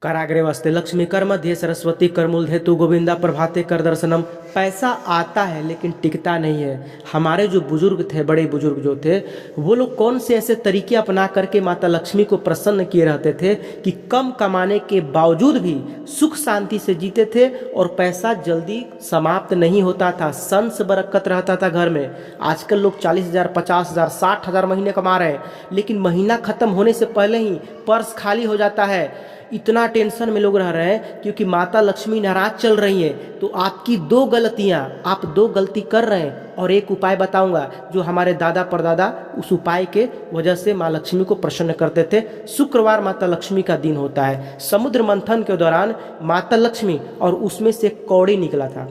कराग्रे वस्ते लक्ष्मी कर मध्य सरस्वती कर मूलधेतु गोविंदा प्रभाते कर दर्शनम। पैसा आता है लेकिन टिकता नहीं है। हमारे जो बुजुर्ग थे, बड़े बुजुर्ग जो थे, वो लोग कौन से ऐसे तरीके अपना करके माता लक्ष्मी को प्रसन्न किए रहते थे कि कम कमाने के बावजूद भी सुख शांति से जीते थे और पैसा जल्दी समाप्त नहीं होता था, संस बरकत रहता था घर में। आजकल लोग 40,000, 50,000, 60,000 महीने कमा रहे हैं, लेकिन महीना खत्म होने से पहले ही पर्स खाली हो जाता है। इतना टेंशन में लोग रह रहे हैं क्योंकि माता लक्ष्मी नाराज चल रही हैं। तो आपकी दो गलतियां, आप दो गलती कर रहे हैं और एक उपाय बताऊंगा जो हमारे दादा परदादा उस उपाय के वजह से माँ लक्ष्मी को प्रसन्न करते थे। शुक्रवार माता लक्ष्मी का दिन होता है। समुद्र मंथन के दौरान माता लक्ष्मी और उसमें से कौड़ी निकला था।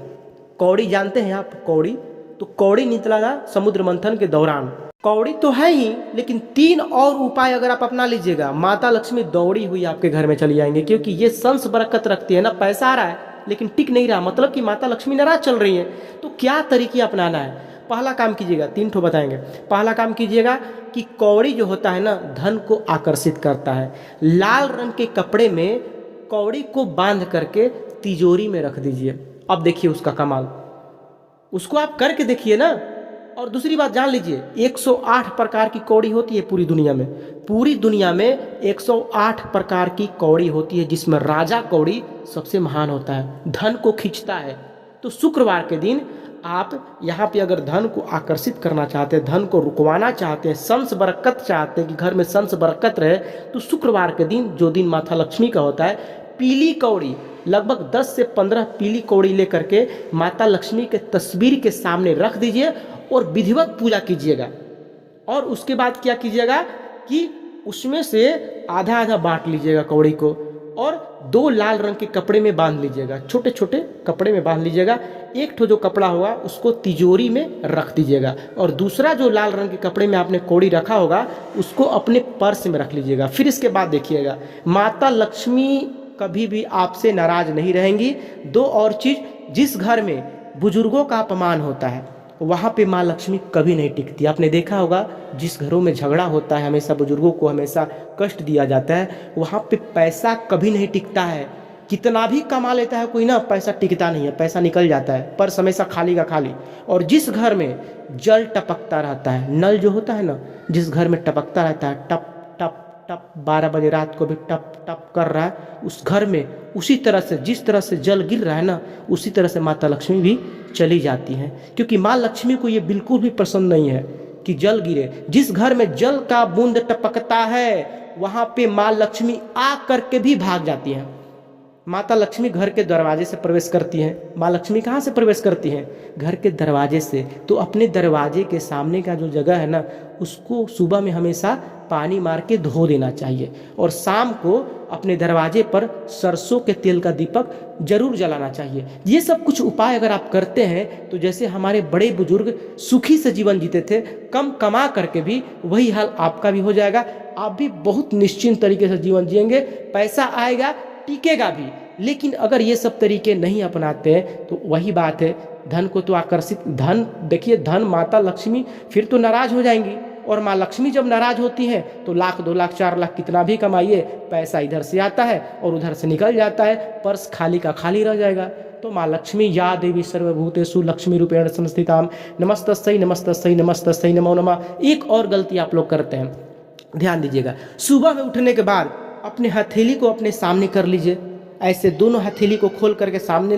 कौड़ी जानते हैं आप? कौड़ी, तो कौड़ी निकला था समुद्र मंथन के दौरान। कौड़ी तो है ही, लेकिन 3 और उपाय अगर आप अपना लीजिएगा, माता लक्ष्मी दौड़ी हुई आपके घर में चली जाएंगे। क्योंकि ये संस बरकत रखती है ना, पैसा आ रहा है लेकिन टिक नहीं रहा, मतलब कि माता लक्ष्मी नाराज चल रही है। तो क्या तरीके अपनाना है? पहला काम कीजिएगा, 3 ठो बताएंगे। पहला काम कीजिएगा कि कौड़ी जो होता है ना, धन को आकर्षित करता है। लाल रंग के कपड़े में कौड़ी को बांध करके तिजोरी में रख दीजिए। अब देखिए उसका कमाल, उसको आप करके देखिए ना। और दूसरी बात जान लीजिए, 108 प्रकार की कौड़ी होती है पूरी दुनिया में। पूरी दुनिया में 108 प्रकार की कौड़ी होती है, जिसमें राजा कौड़ी सबसे महान होता है, धन को खींचता है। तो शुक्रवार के दिन आप यहाँ पे अगर धन को आकर्षित करना चाहते हैं, धन को रुकवाना चाहते हैं, संस बरकत चाहते हैं कि घर में संस बरकत रहे, तो शुक्रवार के दिन, जो दिन माता लक्ष्मी का होता है, पीली कौड़ी, लगभग 10 से 15 पीली कौड़ी लेकर के माता लक्ष्मी के तस्वीर के सामने रख दीजिए और विधिवत पूजा कीजिएगा। और उसके बाद क्या कीजिएगा कि उसमें से आधा आधा बांट लीजिएगा कौड़ी को, और 2 लाल रंग के कपड़े में बांध लीजिएगा, छोटे छोटे कपड़े में बांध लीजिएगा। एक ठो जो कपड़ा होगा उसको तिजोरी में रख दीजिएगा, और दूसरा जो लाल रंग के कपड़े में आपने कौड़ी रखा होगा उसको अपने पर्स में रख लीजिएगा। फिर इसके बाद देखिएगा, माता लक्ष्मी कभी भी आपसे नाराज नहीं रहेंगी। 2 और चीज, जिस घर में बुजुर्गों का अपमान होता है वहाँ पे माँ लक्ष्मी कभी नहीं टिकती। आपने देखा होगा, जिस घरों में झगड़ा होता है, हमेशा बुजुर्गों को हमेशा कष्ट दिया जाता है, वहाँ पे पैसा कभी नहीं टिकता है। कितना भी कमा लेता है कोई ना, पैसा टिकता नहीं है, पैसा निकल जाता है, पर्स हमेशा खाली का खाली। और जिस घर में जल टपकता रहता है, नल जो होता है ना, जिस घर में टपकता रहता है, टप टप टप, 12 बजे रात को भी टप टप कर रहा है, उस घर में उसी तरह से, जिस तरह से जल गिर रहा है ना, उसी तरह से माता लक्ष्मी भी चली जाती हैं। क्योंकि माँ लक्ष्मी को ये बिल्कुल भी पसंद नहीं है कि जल गिरे। जिस घर में जल का बूंद टपकता है वहाँ पे माँ लक्ष्मी आ करके भी भाग जाती हैं। माता लक्ष्मी घर के दरवाजे से प्रवेश करती हैं। माँ लक्ष्मी कहाँ से प्रवेश करती हैं? घर के दरवाजे से। तो अपने दरवाजे के सामने का जो जगह है ना, उसको सुबह में हमेशा पानी मार के धो देना चाहिए, और शाम को अपने दरवाजे पर सरसों के तेल का दीपक जरूर जलाना चाहिए। ये सब कुछ उपाय अगर आप करते हैं तो जैसे हमारे बड़े बुजुर्ग सुखी से जीवन जीते थे, कम कमा करके भी, वही हाल आपका भी हो जाएगा। आप भी बहुत निश्चिंत तरीके से जीवन जिएंगे, पैसा आएगा, टिकेगा भी। लेकिन अगर ये सब तरीके नहीं अपनाते हैं तो वही बात है, धन को तो आकर्षित, धन देखिए, धन माता लक्ष्मी फिर तो नाराज हो जाएंगी, और माँ लक्ष्मी जब नाराज होती हैं तो 1,00,000, 2,00,000, 4,00,000 कितना भी कमाइए, पैसा इधर से आता है और उधर से निकल जाता है, पर्स खाली का खाली रह जाएगा। तो माँ लक्ष्मी या देवी सर्वभूतेषु लक्ष्मी रूपेण संस्थिताम नमस्तस्यै नमस्तस्यै नमस्तस्यै नमो नमः। एक और गलती आप लोग करते हैं, ध्यान दीजिएगा। सुबह में उठने के बाद अपने हथेली को अपने सामने कर लीजिए, ऐसे दोनों हथेली को खोल करके सामने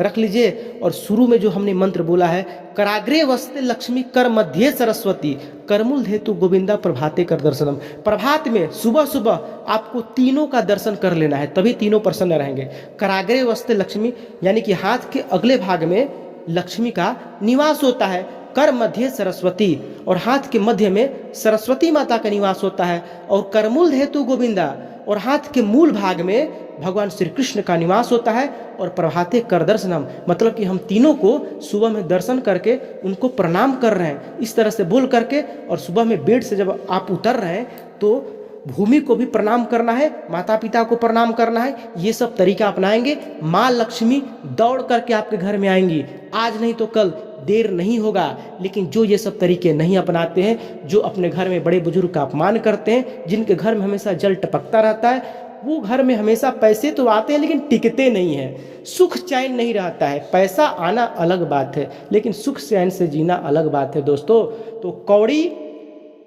रख लीजिए, और शुरू में जो हमने मंत्र बोला है, कराग्रे वस्ते लक्ष्मी कर मध्ये सरस्वती करमूल धेतु गोविंदा प्रभाते कर दर्शनम। प्रभात में सुबह सुबह आपको तीनों का दर्शन कर लेना है, तभी तीनों प्रसन्न रहेंगे। कराग्रे वस्ते लक्ष्मी यानी कि हाथ के अगले भाग में लक्ष्मी का निवास होता है, कर मध्य सरस्वती, और हाथ के मध्य में सरस्वती माता का निवास होता है, और करमूल धेतु गोविंदा, और हाथ के मूल भाग में भगवान श्री कृष्ण का निवास होता है। और प्रभाते कर दर्शनम, मतलब कि हम तीनों को सुबह में दर्शन करके उनको प्रणाम कर रहे हैं, इस तरह से बोल करके। और सुबह में बेड से जब आप उतर रहे हैं तो भूमि को भी प्रणाम करना है, माता पिता को प्रणाम करना है। ये सब तरीका अपनाएंगे, माँ लक्ष्मी दौड़ करके आपके घर में आएंगी। आज नहीं तो कल, देर नहीं होगा। लेकिन जो ये सब तरीके नहीं अपनाते हैं, जो अपने घर में बड़े बुजुर्ग का अपमान करते हैं, जिनके घर में हमेशा जल टपकता रहता है, वो घर में हमेशा पैसे तो आते हैं लेकिन टिकते नहीं हैं, सुख चैन नहीं रहता है। पैसा आना अलग बात है लेकिन सुख चैन से जीना अलग बात है दोस्तों। तो कौड़ी,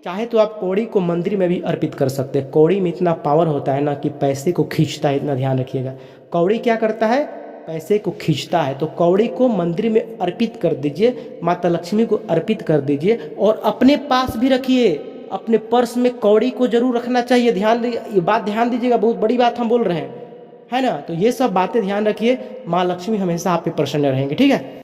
चाहे तो आप कौड़ी को मंदिर में भी अर्पित कर सकते हैं। कौड़ी में इतना पावर होता है ना कि पैसे को खींचता है, इतना ध्यान रखिएगा। कौड़ी क्या करता है? पैसे को खींचता है। तो कौड़ी को मंदिर में अर्पित कर दीजिए, माता लक्ष्मी को अर्पित कर दीजिए और अपने पास भी रखिए। अपने पर्स में कौड़ी को जरूर रखना चाहिए। ये बात ध्यान दीजिएगा, बहुत बड़ी बात हम बोल रहे हैं, है ना। तो ये सब बातें ध्यान रखिए, माँ लक्ष्मी हमेशा आप पे प्रसन्न रहेंगे, ठीक है।